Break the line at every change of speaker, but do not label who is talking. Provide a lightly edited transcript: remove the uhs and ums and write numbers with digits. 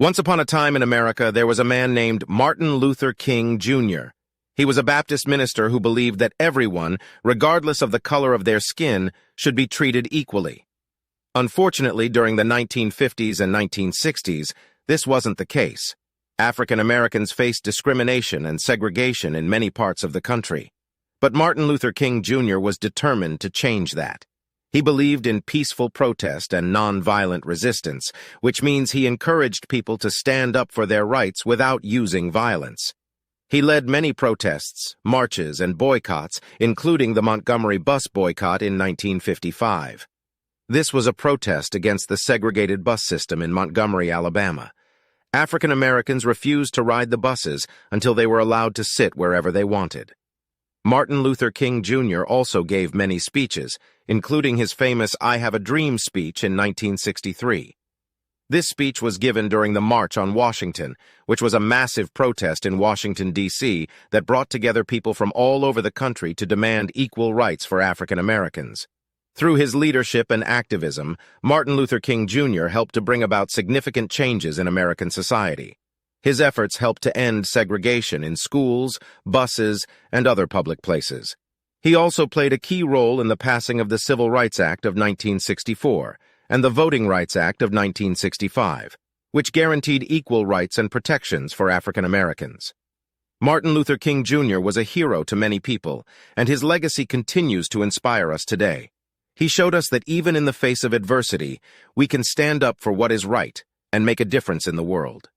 Once upon a time in America, there was a man named Martin Luther King, Jr. He was a Baptist minister who believed that everyone, regardless of the color of their skin, should be treated equally. Unfortunately, during the 1950s and 1960s, this wasn't the case. African Americans faced discrimination and segregation in many parts of the country. But Martin Luther King, Jr. was determined to change that. He believed in peaceful protest and nonviolent resistance, which means he encouraged people to stand up for their rights without using violence. He led many protests, marches, and boycotts, including the Montgomery bus boycott in 1955. This was a protest against the segregated bus system in Montgomery, Alabama. African Americans refused to ride the buses until they were allowed to sit wherever they wanted. Martin Luther King, Jr. also gave many speeches, including his famous I Have a Dream speech in 1963. This speech was given during the March on Washington, which was a massive protest in Washington, D.C. that brought together people from all over the country to demand equal rights for African Americans. Through his leadership and activism, Martin Luther King, Jr. helped to bring about significant changes in American society. His efforts helped to end segregation in schools, buses, and other public places. He also played a key role in the passing of the Civil Rights Act of 1964 and the Voting Rights Act of 1965, which guaranteed equal rights and protections for African Americans. Martin Luther King, Jr. was a hero to many people, and his legacy continues to inspire us today. He showed us that even in the face of adversity, we can stand up for what is right and make a difference in the world.